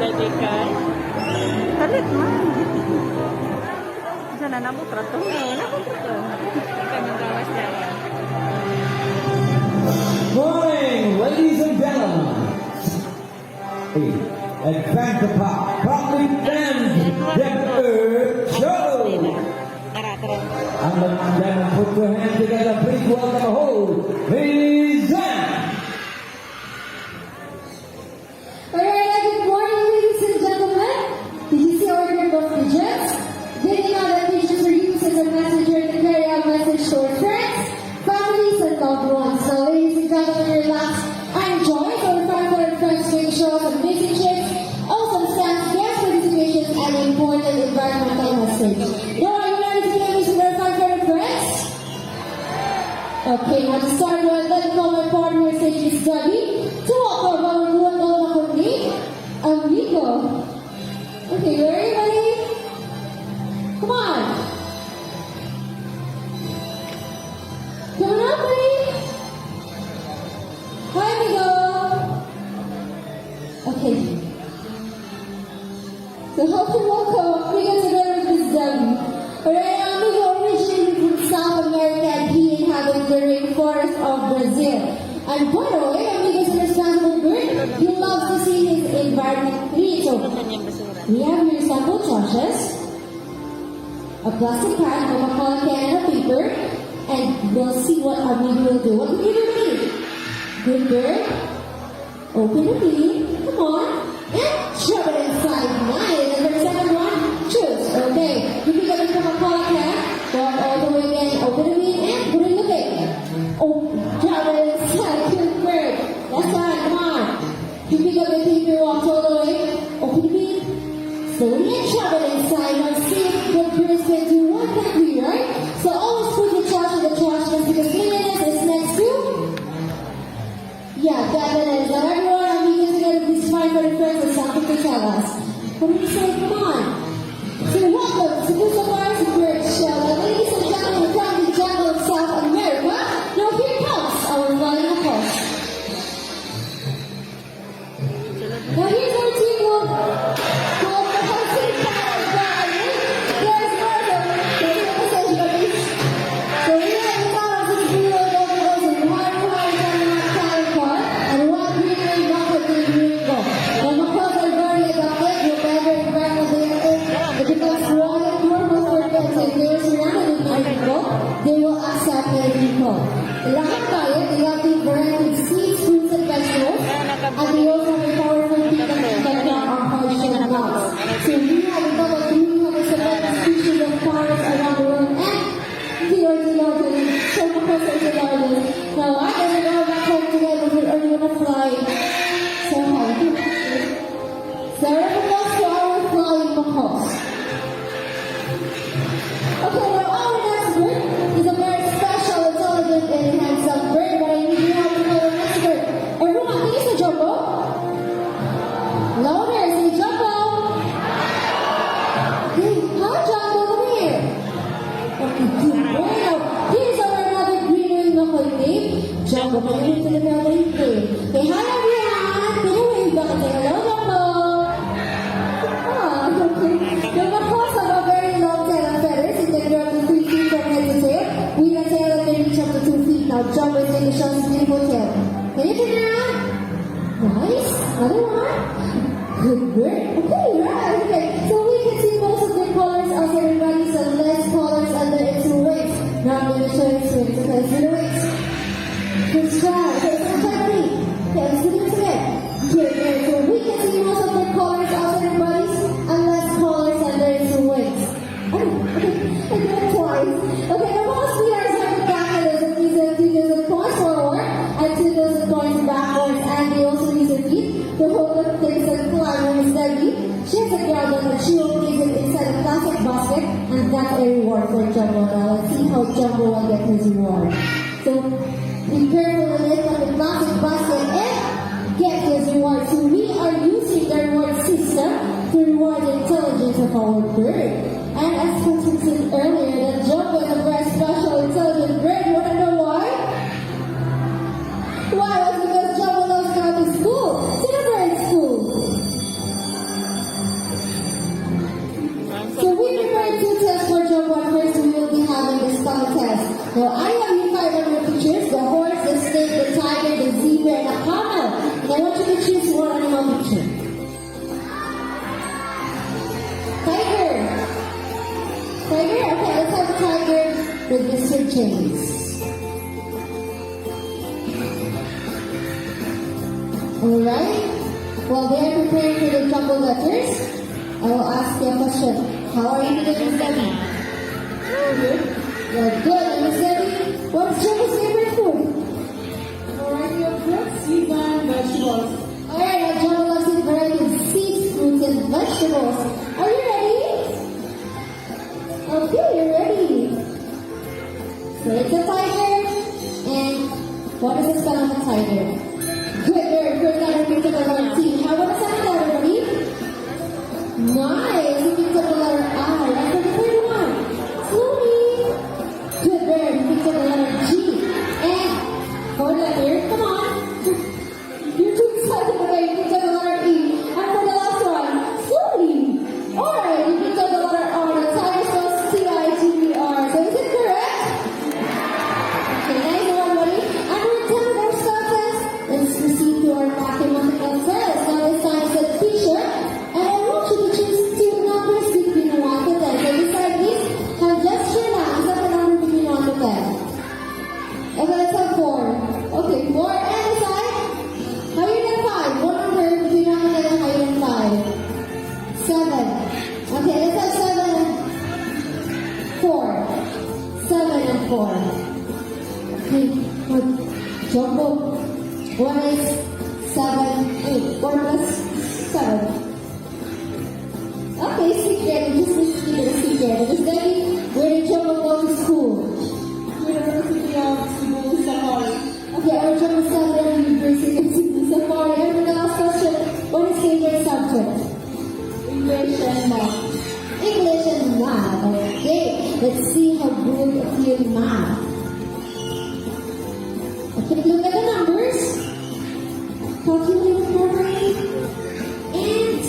birthday card. Talit man. Sana nabot rato. Nabot ito. Kaming gawas niya. Morning, ladies and gentlemen. Advance the pop, proudly ends the Earth Show. And the gentlemen, put your hands together, please welcome the whole ladies and Alright, good morning, ladies and gentlemen. Did you see our group of pigeons? They know that pigeons are used as a messenger to carry out message to our friends, families, and loved ones. Now, ladies and gentlemen, relax and enjoy our family and friends doing shows and amazing trips, awesome stands, guest participations, and important environmental message. Now, are you ready to get music with our family and friends? Okay, now to start with, let me call my partner, stage is Debbie, to welcome our good old company, Amigo. Okay, you ready? Come on. Coming up, buddy. Hi, Amigo. Okay. So help to welcome Amigo together with Miss Debbie. Alright, Amigo originated from South America and he inhabits the rainforest of Brazil. And by the way, Amigo's a responsible bird. He loves to see his environment clean. So, we have here sample trashes, a plastic can, a Coca-Cola can, and a paper, and we'll see what Amigo will do. What do you do? Good bird. Open the bean. Come on. And shove it inside. Nice. And for the second one, choose. Okay. You pick up the Coca-Cola can, walk all the way in, open the bean, and put it in the bin. Oh, shove it inside. Good bird. That's right. Come on. You pick up the paper, walk all the way, open the bean. Slowly and shove it inside. Now see if the birds can do one thing, right? So always put the trash in the trash can because cleanliness is next to. Yeah, that is. Now everyone, Amigo together, please find for the friends and something to tell us. What do you say? Come on. So welcome to Cebu Safari's Bird Show. Now, ladies and gentlemen, from the jungle of South America, now here comes our flying applause. Now here's our team called the Hosting Power Band. There's more of them. There's a message of this. So we have the colors of blue and gold and one white and one color car and one green and bucket and green go. Now because are very adapted, you better environment they are in. It becomes one and normal for them. So if they are surrounded with people, they will accept their people. Lahat tayo, they have the variety of seeds, fruits, and vegetables. And they also have a powerful beak that can down on harsh nuts. So we have a double blue, have a selected species of forest around the world, and the ornithology, so because of the largest. Now, I don't know back home together, but are you gonna fly so hard? So, everyone to our flying macaws. Okay, now our next bird is a very special, intelligent, and handsome bird, but I need you all to know the next bird. Everyone, can you say Jumbo? Louder, say Jumbo. Hey, hi Jumbo, come here. Okay, good. Now, here's our another greenery macaw named Jumbo. Can you to the family play? Say hi everyone. Can you wave back and say hello Jumbo? Ah, okay. The macaws have a very long tail and feathers. It can grow up to 3 feet from head to tail. With a tail that can reach up to 2 feet. Now Jumbo is going to show his beautiful tail. Can you turn around? Nice. Another one. Good bird. Okay, right. Okay. So we can see most of the colors as everybody said less colors under its wings. Now I'm going to show its wings. Okay, see the wings. Good job. Okay, so quickly. Okay, let's do this again. Good, good. So we can see most of the colors as everybody's and less colors under its wings. Oh, okay. I did it twice. Okay, now most leaders have the backwards and these are points forward and 2,000 points backwards, and they also use their feet to hold up things and climb when it's steady. She has a ground that she will place it inside a plastic basket, and that's a reward for Jumbo. Now let's see how Jumbo will get his reward. So be careful to lift up the plastic basket and get his reward. So we are using the reward system to reward the intelligence of our bird. And as Patrick said earlier, that Jumbo is a very special, intelligent bird. You want to know why? Why? It was because Jumbo loves going to school. To the bird school. James. Alright, while they are preparing for the jumble letters, I will ask you a question. How are you today, Miss Debbie? Good. You're good. And Miss Debbie, what's Jumbo's favorite food? Variety of fruits, seeds, and vegetables. Alright, now Jumbo loves a variety of seeds, fruits, and vegetables. Are you ready? Okay, you're ready. So it's a tiger, and what is the spell of a tiger? Good, very good. Now repeat to the letter T. How about the second letter, everybody? Nice. Repeat to the letter I. That's the third one. Slowly. Good, very. Repeat to the letter G. And fourth letter, come on. You're too excited. Okay, repeat to the letter E. And for the last one, slowly. Alright, repeat to the letter R. The tiger spells T-I-G-E-R. So is it correct? Okay, nice one, buddy. And we're done with our spell test. Let's proceed to our mathematical test. Now this time it's a teacher, and I want you to choose two numbers between 1 to 10. So beside this, have just your hands up a number between 1 to 10. Okay, let's have 4. Okay, 4 and beside, higher than 5. One number between 1 to 10 and higher than 5. 7. Okay, let's have 7 and 4. 7 and 4. Okay, good. Jumbo. 1 is 7, 8. 4 plus 7. Okay, secret. Just a secret. Miss Debbie, where did Jumbo go to school? University of Cebu, Safari. Okay, our Jumbo studied at University of Cebu Safari. And for the last question, what is favorite subject? English and math. English and math. Okay, let's see how good you feel in math. Okay, look at the numbers. Calculate it properly. And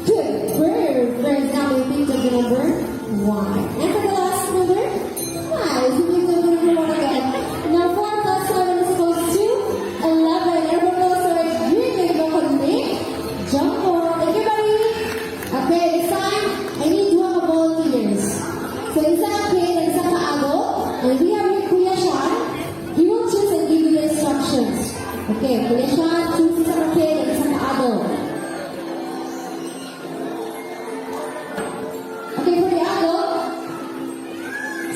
good. For example, think of the number 1. And for the last number, nice. You think of the number 1 again. Now 4 plus 7 is equals to 11. Everyone knows what I'm doing. Jump on. Thank you, buddy. Okay, this time, I need 2 volunteers. So isa kay and isa kaago. And we have your Kuya Sean. He will choose and give you the instructions. Okay, Kuya Sean, choose isa kay and isa kaago. Okay, for the adult,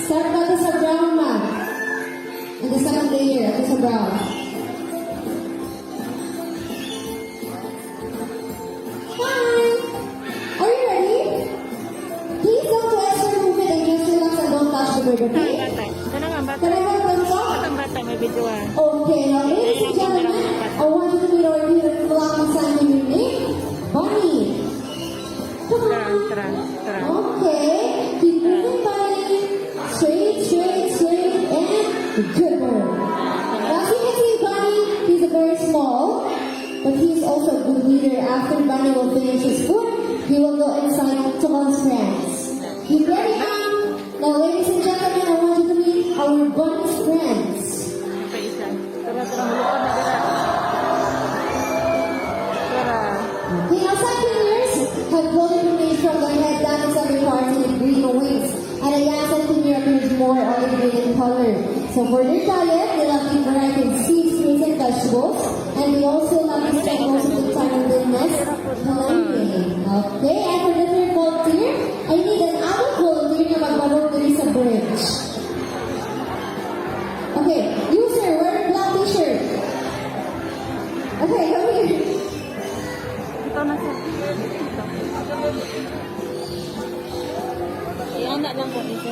start natin sa brown man. And the second layer, ito sa brown. Hi! Are you ready? Please don't twist your movement and just relax and don't touch the bird, okay? Sana nga bata. Can I have a thumbs up? Batang bata, may videoan. Okay, now ladies and gentlemen, I want you to meet our beautiful sign with your name, Bunny. Come on. Tara. Okay, keep moving, Bunny. Straight, and good bird. Now, as you can see, Bunny, he's a very small, but he's also a good leader. After Bunny will finish his food, he will go inside to his friends. You ready, ma'am? Now, ladies and gentlemen, I want you to meet our Bunny's friends. Pa isa. Tara, malukad na dira. Tara. The outside players have golden plumage from their head down to every part in green wings, and the outside player appears more olive green in color. So for their diet, they love to variety of seeds, fruits, and vegetables, and they also love to spend most of the time in the nest playing. Okay, and for the third volunteer, I need an adult volunteer na magbalong diri sa bridge. Okay, you sir, wear a black t-shirt. Okay, come here. Ito na siya. Iana lang po ito.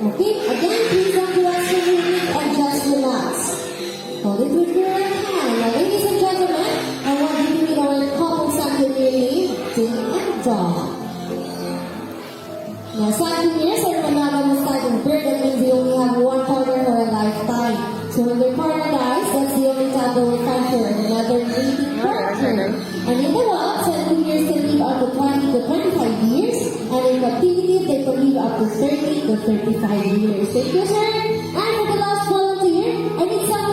Okay, again, please don't relax your movement and just relax. Hold it with your right hand. Now, ladies and gentlemen, I want you to meet our couple Sanguinary, Ding and Dog. Now, Sanguinaries are phenomenal type of bird. That means they only have one partner for a lifetime. So when their partner dies, that's the only time they will find for another breeding partner. And in the wild, Sanguinaries can live up to 20 to 25 years. And in captivity, they can live up to 30 to 35 years. Thank you, sir. And for the last volunteer, I need someone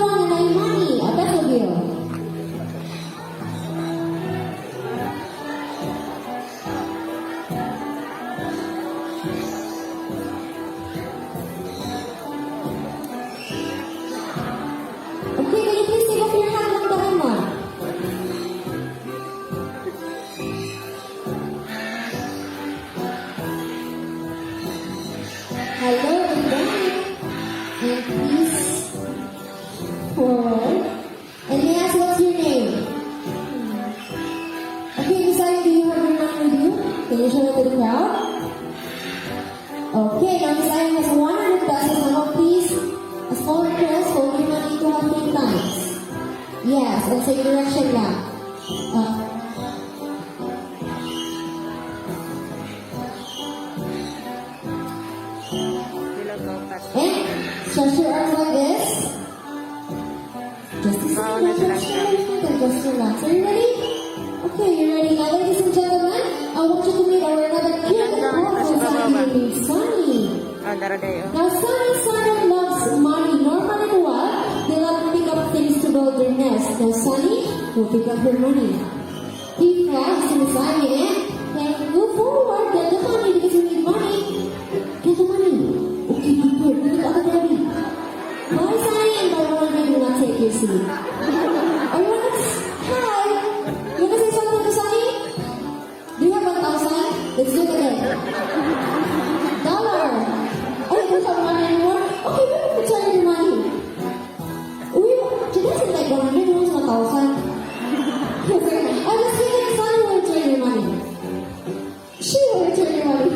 Can you show it to the crowd? Okay, now Miss Irene has 100 pesos. Now please, a small request, hold your money to have 3 times. Yes, and same direction lang. And stretch your arms like this. Just a second, just relax. Are you ready? Okay, you ready? Now, ladies and gentlemen, I want you to meet our another cute and powerful named Sunny. Now, Sunny loves money. Normally, in the wild, they love to pick up things to build their nest. Now, Sunny will pick up her money. Keep fast in the side and move forward. Get the money because you need money. Get the money. Okay, good. Look at the baby. Bye, Sunny, and by one, we will not take your seat. Are you want to? Hi. You want to say something to Sunny? Do you have 1,000? Let's do it again. Dollar. Oh, you don't have money anymore? Okay, we will return your money. She doesn't like 100, she wants 1,000. I was thinking Sunny will return your money. She will return your money.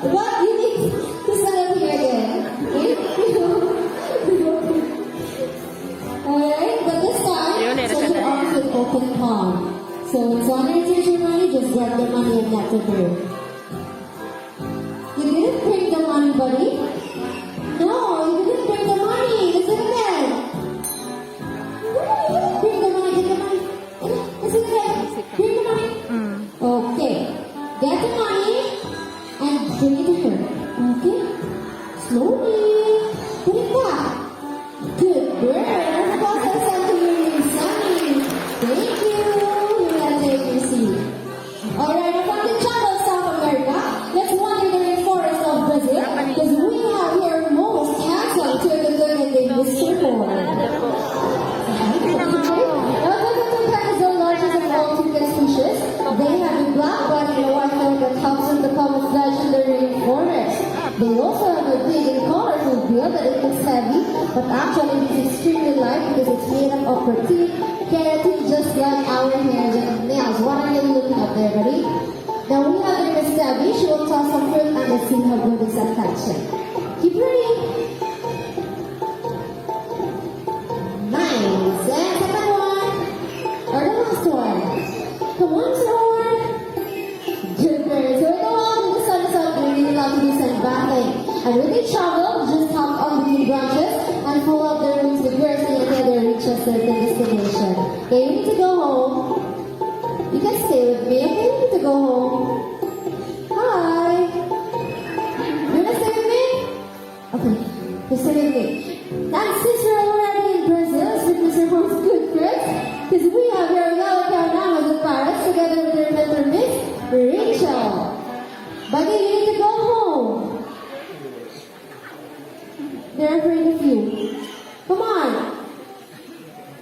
But you need to stand up here again. Okay? Alright, but this time, stretch your arms with open palm. So when Sunny returns your money, just grab the money and get to her. You didn't bring the money, buddy. No, you didn't bring the money. Let's do it again. Bring the money, get the money. Let's do it again. Bring the money. Okay. Get the money and bring it to her. Okay? Slowly. Put it back. Good girl. Process something really Sunny. Thank you. You will take your seat. Alright, from the channel South America, let's wander the rainforest of Brazil because we have here most handsome turtle named Mr. Ford. The largest of all toucan species. They have a black body and a white coat that helps them to camouflage in the rainforest. They also have a big and colorful bill that it looks heavy, but actually it is extremely light because it's made up of protein, keratin, just like our hairs and nails. What are you looking at there, buddy? Now we have the Miss Debbie. She will toss some fruit and let's see how good is that catching. Keep reading. Nice. And second one. Or the last one. Come on, Sword. Good girl. So ito on, the sun is out, we really love to do some bathing. And when they travel, just hop on the green branches and pull out their wings vigorously until they reach a certain destination. Okay, you need to go home. You can stay with me. Okay, you need to go home. Hi. You wanna stay with me? Okay, you stay with me. And since we're already in Brazil, because we're most good friends, because we have your Yellow Amazon parrots together with their mentor Miss Rachel. But you need to go home. They're afraid of you. Come on.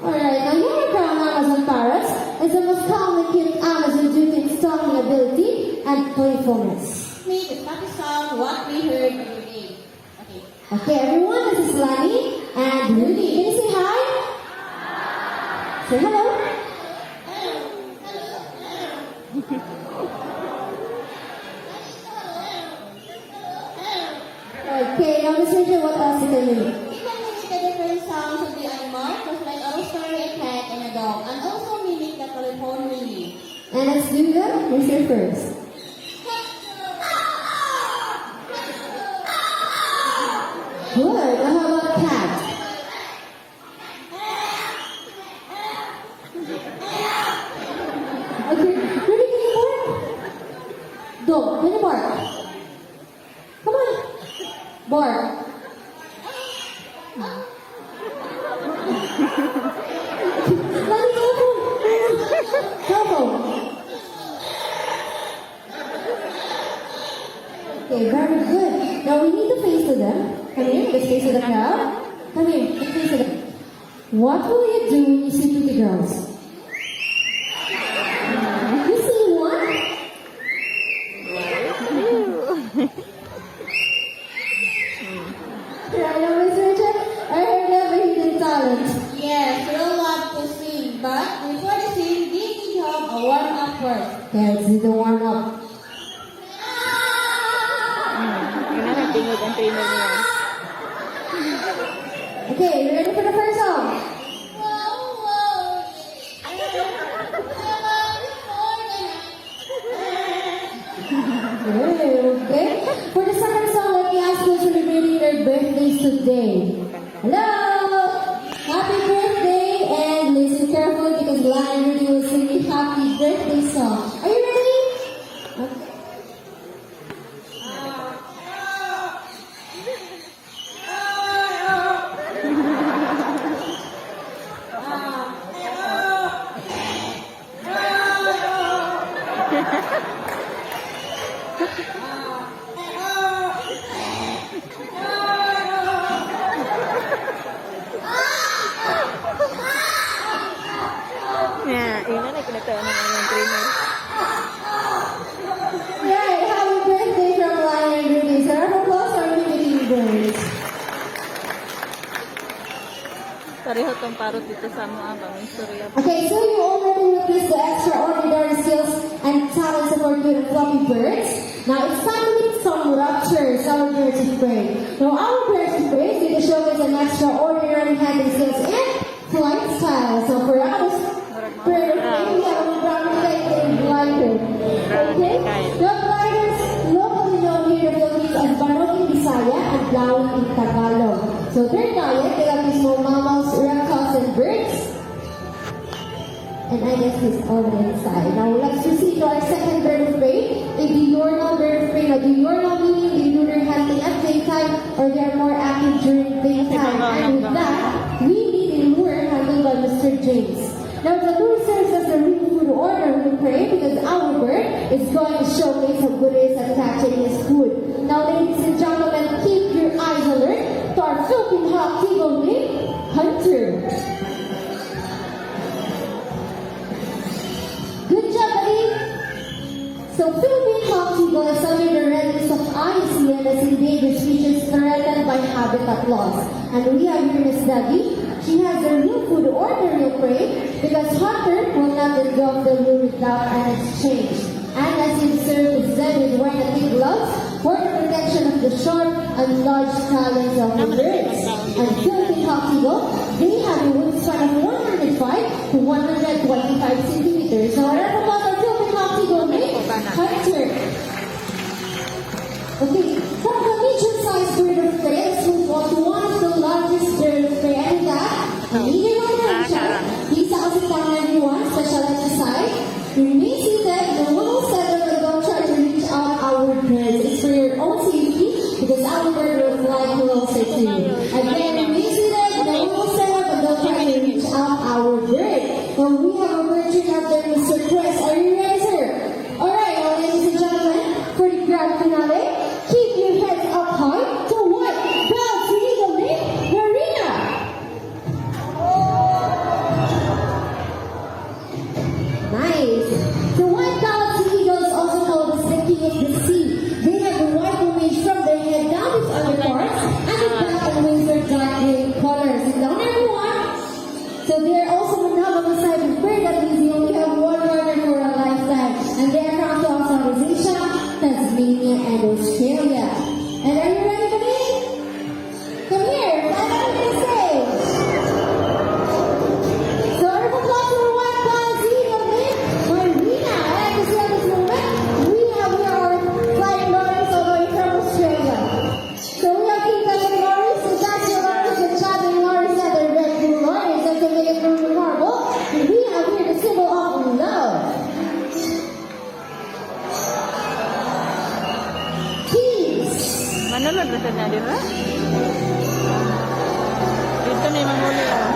Alright, now Yellow Amazon parrots is the most common cute Amazon due to its talking ability and playfulness. Me, the happy song, what we heard today. Okay. Okay, everyone, this is Lani and Rudy. Can you say hi? Say hello. Okay, now Miss Rachel, what else can you do? We can mimic the different sounds of the animal, just like our story, a cat and a dog, and also mimic the telephone ringing. And let's do that. Who's here first? Good. Now how about cat? Okay, ready? Can you bark? Dog, can you bark? Come on. Bark. Lani, telephone. Okay, very good. Now we need to face to them. Come here, let's face to the crowd. Come here, let's face to them. What will you do when you see pretty girls? You see one? Yeah, now, Miss Rachel, I heard you have a hidden talent. Yes, we all love to sing, but before the sing, we need to have a warm-up first. Okay, let's do the warm up. trainer niya. Okay, you ready for the first song? Okay. For the second song, let me ask you celebrating their birthdays today. Hello! Happy birthday! And listen carefully because Lion Rudy will sing a happy birthday song. Are you ready? Okay. Yeah, ina na kinataon ng aming trainer. Yay! Happy birthday from Lion Rudy. So, round of applause for Rudy Birds. Pareho tong parot dito sa mga aming storya. Okay, so you already noticed the extraordinary skills and talents of our good fluffy birds. Now it's time to meet some raptures, our birds of prey. Now our birds of prey get to showcase an extraordinary handling skills and flight style. So for us, bird of prey, we have a brown leg and glider. Okay, the gliders locally known here in the Philippines as Barong in Bisaya and Blawin in Tagalog. So their diet, they have these small mammals, reptiles, and birds. And I guess he's already inside. Now let's proceed to our second bird of prey. A diurnal bird of prey. Now diurnal meaning they do their hunting at daytime or they are more active during daytime. And with that, we need a lure handled by Mr. James. Now the lure serves as a real food order of the prey because our bird is going to showcase how good it is at catching his food. Now ladies and gentlemen, keep your eyes alert to our Philippine hawk eagle named Hunter. Good job, buddy! So, Philippine hawk eagle is under the red list of IUCN as endangered species threatened by habitat loss. And we have here Miss Debbie. She has a real food order real prey because Hunter will not let go of the lure without an exchange. And as you observe, Miss Debbie is wearing a big gloves for the protection of the sharp and large talons of the birds. And Philippine hawk eagle, they have a wingspan of 105 to 125 centimeters. So, whatever about our Philippine hawk eagle named Hunter. Okay, from the medium-sized bird of prey, let's move on to one of the largest bird of prey. And that, medium on siya. He's also found everyone, special exercise. Remain seated, no one will settle and don't try to reach out our birds. It's for your own safety because our bird will fly closer to you. Again, remain seated, no one will settle and don't try to reach out our bird. So we have a bird trainer out there, Mr. Chris. Are you ready, sir? Alright, now ladies and gentlemen, for the grand finale, keep your heads up high to what? God's eagle named Marina. Nice. The white-bellied eagles, also called the king of the sea. They have the white plumage from their head down its underparts, and the back and wings are dark green colors. Sit down, everyone. So they are also monogamous type of bird. That means they only have one partner for a lifetime, and they are found throughout Southeast Asia, Tasmania, and Australia. And are you ready for me? Come here. What am I going to say? So, round of applause for white-bellied eagle named Marina. And to see at this moment, we have here our flying lorries all the way from Australia. So we have two types of lorries, the taxi lorries, the chatting lorries, and the red blue lorries. And to make it more remarkable, we have here the symbol of love. Peace. Manunod na sa na, di ba? Dito na yung mamuli.